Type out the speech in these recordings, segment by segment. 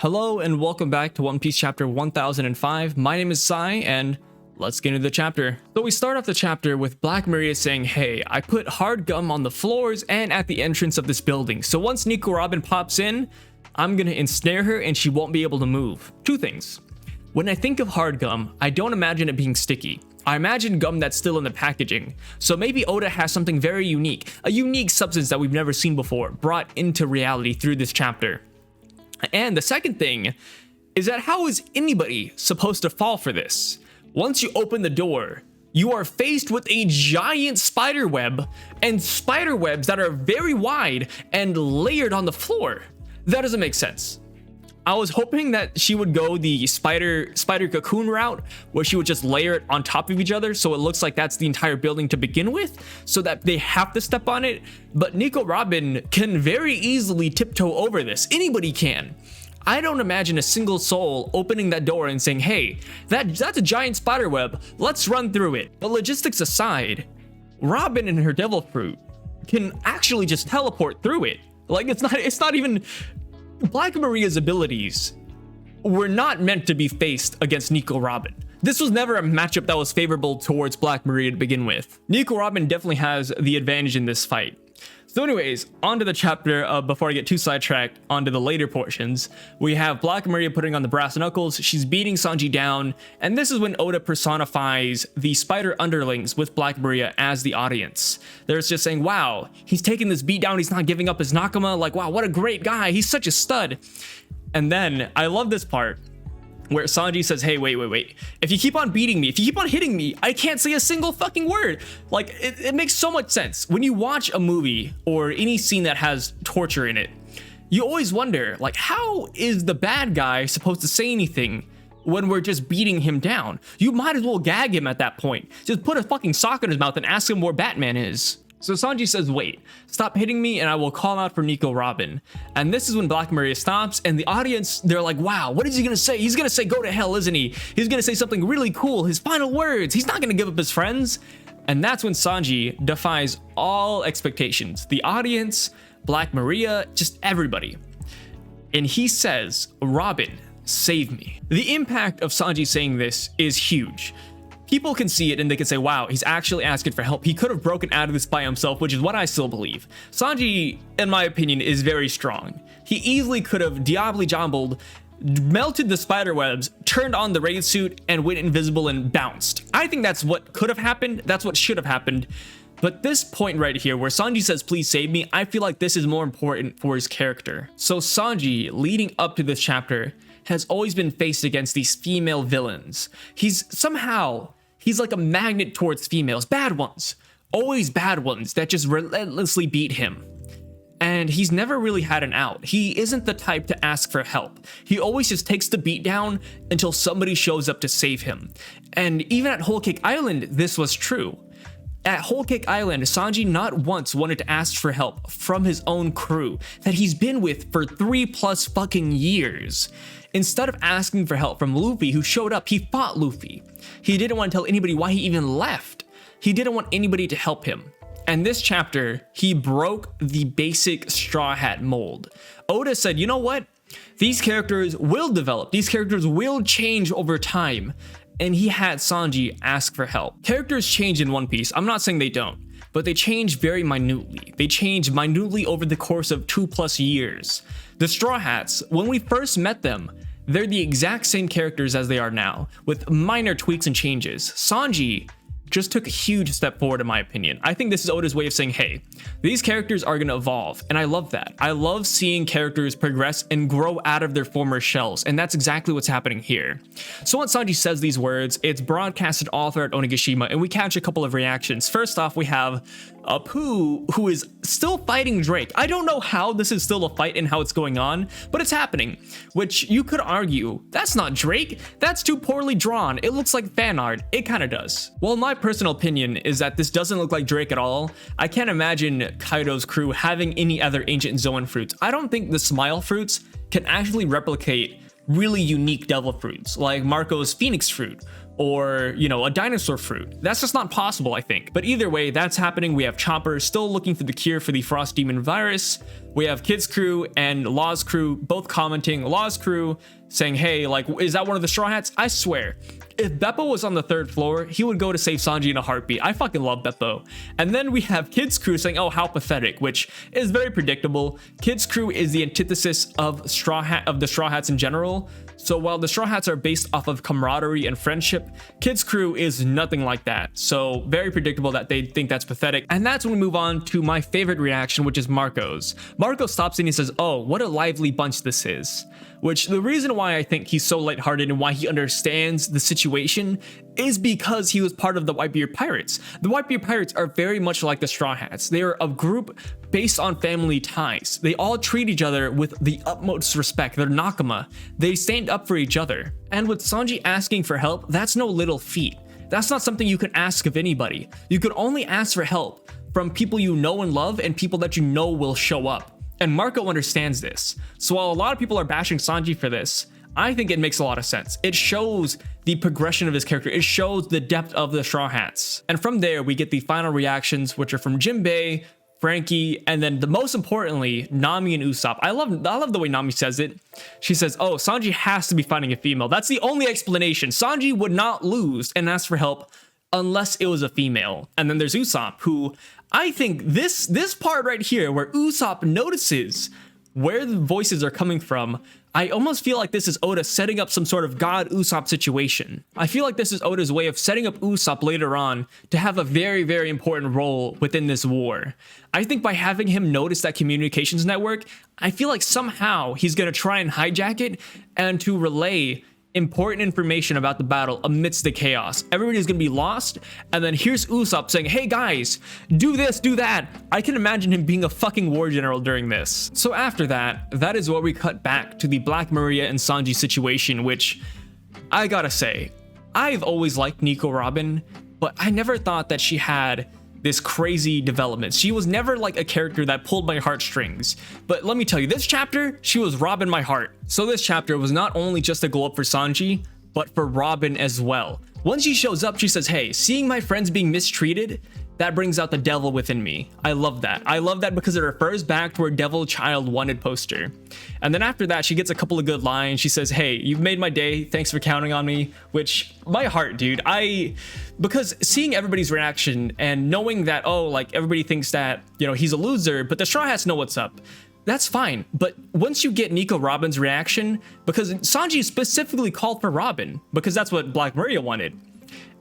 Hello and welcome back to One Piece chapter 1005. My name is Sai and let's get into the chapter. So we start off the chapter with Black Maria saying, hey, I put hard gum on the floors and at the entrance of this building. So once Nico Robin pops in, I'm gonna ensnare her and she won't be able to move. Two things. When I think of hard gum, I don't imagine it being sticky. I imagine gum that's still in the packaging. So maybe Oda has something very unique, a unique substance that we've never seen before, brought into reality through this chapter. And the second thing is that how is anybody supposed to fall for this? Once you open the door, you are faced with a giant spider web and spider webs that are very wide and layered on the floor. That doesn't make sense. I was hoping that she would go the spider cocoon route where she would just layer it on top of each other so it looks like that's the entire building to begin with so that they have to step on it. But Nico Robin can very easily tiptoe over this. Anybody can. I don't imagine a single soul opening that door and saying, hey, that's a giant spider web. Let's run through it. But logistics aside, Robin and her devil fruit can actually just teleport through it. Like it's not even... Black Maria's abilities were not meant to be faced against Nico Robin. This was never a matchup that was favorable towards Black Maria to begin with. Nico Robin definitely has the advantage in this fight. So anyways, onto the chapter. Before I get too sidetracked, onto the later portions, we have Black Maria putting on the brass knuckles. She's beating Sanji down, and this is when Oda personifies the spider underlings with Black Maria as the audience. They're just saying, wow, he's taking this beat down, he's not giving up his Nakama, like, wow, what a great guy, he's such a stud. And then, I love this part, where Sanji says, hey, wait. If you keep on beating me, if you keep on hitting me, I can't say a single fucking word. Like, it makes so much sense. When you watch a movie or any scene that has torture in it, you always wonder, like, how is the bad guy supposed to say anything when we're just beating him down? You might as well gag him at that point. Just put a fucking sock in his mouth and ask him where Batman is. So Sanji says, wait, stop hitting me and I will call out for Nico Robin. And this is when Black Maria stops and the audience, they're like, wow, what is he gonna say? He's gonna say go to hell, isn't he? He's gonna say something really cool, his final words. He's not gonna give up his friends. And that's when Sanji defies all expectations. The audience, Black Maria, just everybody. And he says, Robin, save me. The impact of Sanji saying this is huge. People can see it and they can say, wow, he's actually asking for help. He could have broken out of this by himself, which is what I still believe. Sanji, in my opinion, is very strong. He easily could have diably jumbled, melted the spider webs, turned on the raid suit, and went invisible and bounced. I think that's what could have happened. That's what should have happened. But this point right here where Sanji says, please save me, I feel like this is more important for his character. So Sanji, leading up to this chapter, has always been faced against these female villains. He's like a magnet towards females, bad ones, always bad ones that just relentlessly beat him. And he's never really had an out. He isn't the type to ask for help. He always just takes the beat down until somebody shows up to save him. And even at Whole Cake Island, this was true. At Whole Cake Island, Sanji not once wanted to ask for help from his own crew that he's been with for 3+ fucking years. Instead of asking for help from Luffy, who showed up, he fought Luffy. He didn't want to tell anybody why he even left. He didn't want anybody to help him. And this chapter, he broke the basic Straw Hat mold. Oda said, you know what? These characters will develop. These characters will change over time. And he had Sanji ask for help. Characters change in One Piece. I'm not saying they don't, but they change very minutely. They change minutely over the course of 2+ years. The Straw Hats, when we first met them, they're the exact same characters as they are now, with minor tweaks and changes. Sanji just took a huge step forward in my opinion. I think this is Oda's way of saying, hey, these characters are going to evolve, and I love that. I love seeing characters progress and grow out of their former shells, and that's exactly what's happening here. So once Sanji says these words, it's broadcasted all throughout Onigashima, and we catch a couple of reactions. First off, we have Pooh, who is still fighting Drake. I don't know how this is still a fight and how it's going on, but it's happening, which you could argue, that's not Drake, that's too poorly drawn, it looks like fan art. It kind of does. Well, my personal opinion is that this doesn't look like Drake at all. I can't imagine Kaido's crew having any other ancient Zoan fruits. I don't think the Smile fruits can actually replicate really unique devil fruits like Marco's Phoenix fruit or, you know, a dinosaur fruit. That's just not possible, I think. But either way, that's happening. We have Chopper still looking for the cure for the Frost Demon virus. We have Kid's crew and Law's crew both commenting. Law's crew saying, hey, like, is that one of the Straw Hats? I swear, if Beppo was on the 3rd floor, he would go to save Sanji in a heartbeat. I fucking love Beppo. And then we have Kid's crew saying, oh, how pathetic, which is very predictable. Kid's crew is the antithesis of the Straw Hats in general. So while the Straw Hats are based off of camaraderie and friendship, Kid's crew is nothing like that. So very predictable that they think that's pathetic. And that's when we move on to my favorite reaction, which is Marco's. Marco stops and he says, oh, what a lively bunch this is. Which the reason why I think he's so lighthearted and why he understands the situation is because he was part of the Whitebeard Pirates. The Whitebeard Pirates are very much like the Straw Hats. They are a group based on family ties. They all treat each other with the utmost respect. They're Nakama. They stand up for each other. And with Sanji asking for help, that's no little feat. That's not something you can ask of anybody. You could only ask for help from people you know and love and people that you know will show up. And Marco understands this. So while a lot of people are bashing Sanji for this, I think it makes a lot of sense. It shows the progression of his character. It shows the depth of the Straw Hats. And from there, we get the final reactions, which are from Jinbei, Frankie, and then the most importantly, Nami and Usopp. I love the way Nami says it. She says, oh, Sanji has to be fighting a female. That's the only explanation. Sanji would not lose and ask for help unless it was a female. And then there's Usopp, who I think this part right here where Usopp notices where the voices are coming from, I almost feel like this is Oda setting up some sort of God Usopp situation. I feel like this is Oda's way of setting up Usopp later on to have a very, very important role within this war. I think by having him notice that communications network, I feel like somehow he's going to try and hijack it and to relay important information about the battle amidst the chaos. Everybody's gonna be lost, and then here's Usopp saying, hey guys, do this, do that. I can imagine him being a fucking war general during this. So after that is where we cut back to the Black Maria and Sanji situation, which I gotta say, I've always liked Nico Robin, but I never thought that she had this crazy development. She was never like a character that pulled my heartstrings. But let me tell you, this chapter, she was robbing my heart. So this chapter was not only just a glow up for Sanji, but for Robin as well. When she shows up, she says, hey, seeing my friends being mistreated, that brings out the devil within me. I love that. I love that because it refers back to her Devil Child Wanted poster. And then after that, she gets a couple of good lines. She says, hey, you've made my day. Thanks for counting on me. Which, my heart, dude. Because seeing everybody's reaction and knowing that, oh, like everybody thinks that, you know, he's a loser, but the Straw Hats know what's up. That's fine. But once you get Nico Robin's reaction, because Sanji specifically called for Robin, because that's what Black Maria wanted.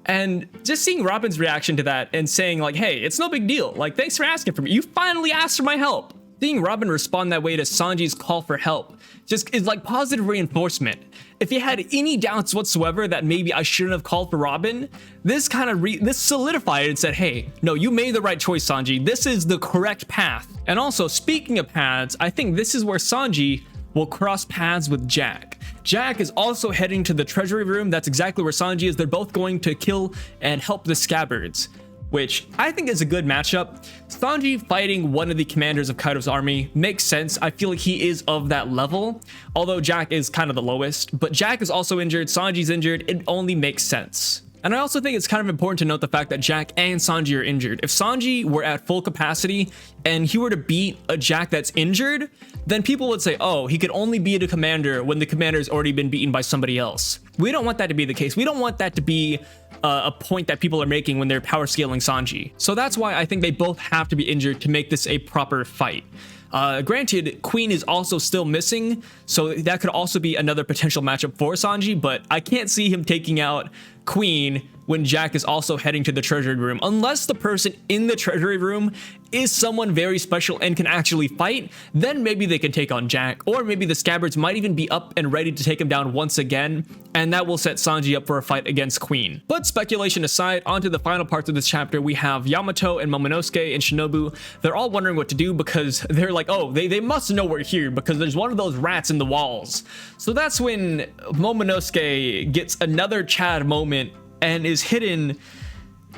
And just seeing Robin's reaction to that and saying like, hey, it's no big deal. Like, thanks for asking for me. You finally asked for my help. Seeing Robin respond that way to Sanji's call for help just is like positive reinforcement. If you had any doubts whatsoever that maybe I shouldn't have called for Robin, this kind of this solidified it and said, hey, no, you made the right choice, Sanji. This is the correct path. And also, speaking of paths, I think this is where Sanji will cross paths with Jack. Jack is also heading to the treasury room. That's exactly where Sanji is. They're both going to kill and help the scabbards, which I think is a good matchup. Sanji fighting one of the commanders of Kaido's army makes sense. I feel like he is of that level, although Jack is kind of the lowest. But Jack is also injured, Sanji's injured, it only makes sense. And I also think it's kind of important to note the fact that Jack and Sanji are injured. If Sanji were at full capacity and he were to beat a Jack that's injured, then people would say, oh, he could only beat a commander when the commander's already been beaten by somebody else. We don't want that to be the case. We don't want that to be a point that people are making when they're power scaling Sanji. So that's why I think they both have to be injured to make this a proper fight. Granted, Queen is also still missing, so that could also be another potential matchup for Sanji, but I can't see him taking out Queen when Jack is also heading to the treasury room, unless the person in the treasury room is someone very special and can actually fight. Then maybe they can take on Jack, or maybe the scabbards might even be up and ready to take him down once again, and that will set Sanji up for a fight against Queen. But speculation aside, onto the final parts of this chapter, we have Yamato and Momonosuke and Shinobu. They're all wondering what to do because they're like, oh, they must know we're here because there's one of those rats in the walls. So that's when Momonosuke gets another Chad moment and is hidden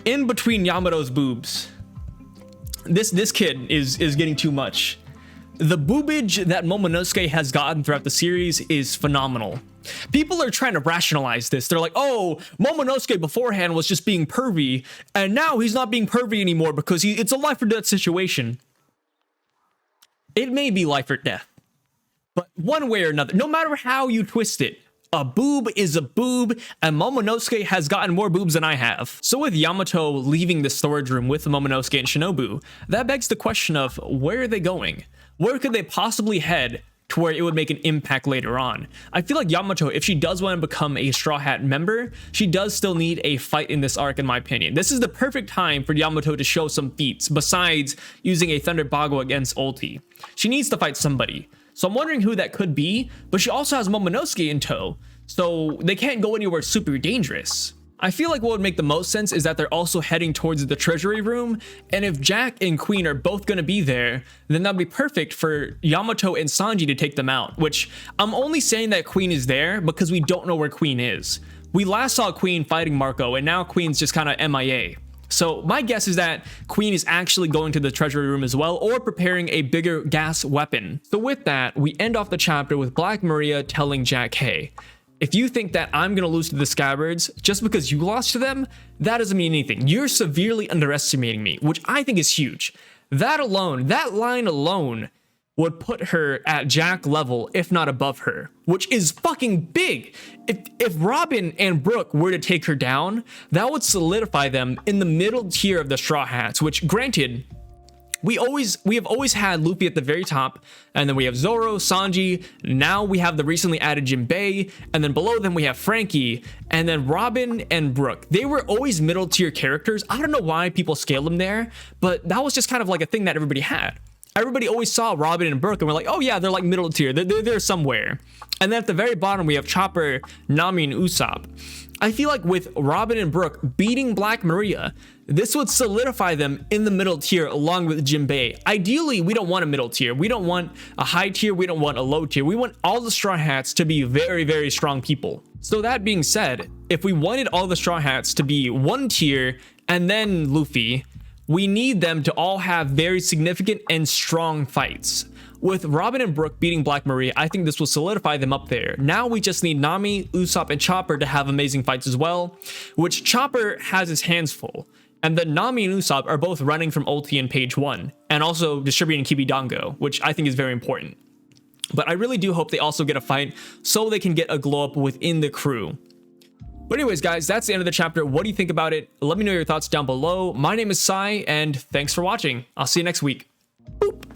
in between Yamato's boobs. This kid is getting too much. The boobage that Momonosuke has gotten throughout the series is phenomenal. People are trying to rationalize this. They're like, oh, Momonosuke beforehand was just being pervy, and now he's not being pervy anymore because it's a life or death situation. It may be life or death, but one way or another, no matter how you twist it, a boob is a boob, and Momonosuke has gotten more boobs than I have. So with Yamato leaving the storage room with Momonosuke and Shinobu, that begs the question of where are they going? Where could they possibly head to where it would make an impact later on? I feel like Yamato, if she does want to become a Straw Hat member, she does still need a fight in this arc, in my opinion. This is the perfect time for Yamato to show some feats besides using a Thunder Bago against ulti. She needs to fight somebody. So I'm wondering who that could be, but she also has Momonosuke in tow, so they can't go anywhere super dangerous. I feel like what would make the most sense is that they're also heading towards the treasury room, and if Jack and Queen are both going to be there, then that'd be perfect for Yamato and Sanji to take them out, which I'm only saying that Queen is there because we don't know where Queen is. We last saw Queen fighting Marco, and now Queen's just kind of MIA. So my guess is that Queen is actually going to the treasury room as well, or preparing a bigger gas weapon. So with that, we end off the chapter with Black Maria telling Jack, hey, if you think that I'm going to lose to the Scabbards just because you lost to them, that doesn't mean anything. You're severely underestimating me, which I think is huge. That alone, that line alone would put her at Jack level, if not above her, which is fucking big. If Robin and Brook were to take her down, that would solidify them in the middle tier of the Straw Hats, which granted, we have always had Luffy at the very top, and then we have Zoro, Sanji, now we have the recently added Jinbei, and then below them we have Frankie, and then Robin and Brook. They were always middle tier characters. I don't know why people scale them there, but that was just kind of like a thing that everybody had. Everybody always saw Robin and Brook and we're like, oh yeah, they're like middle tier, they're somewhere. And then at the very bottom we have Chopper, Nami, and Usopp. I feel like with Robin and Brook beating Black Maria, this would solidify them in the middle tier along with Jinbei. Ideally, we don't want a middle tier. We don't want a high tier. We don't want a low tier. We want all the Straw Hats to be very, very strong people. So that being said, if we wanted all the Straw Hats to be one tier and then Luffy, we need them to all have very significant and strong fights. With Robin and Brook beating Black Maria, I think this will solidify them up there. Now we just need Nami, Usopp, and Chopper to have amazing fights as well, which Chopper has his hands full. And then Nami and Usopp are both running from ulti in page 1, and also distributing Kibidango, which I think is very important. But I really do hope they also get a fight so they can get a glow up within the crew. But anyways, guys, that's the end of the chapter. What do you think about it? Let me know your thoughts down below. My name is Sai, and thanks for watching. I'll see you next week.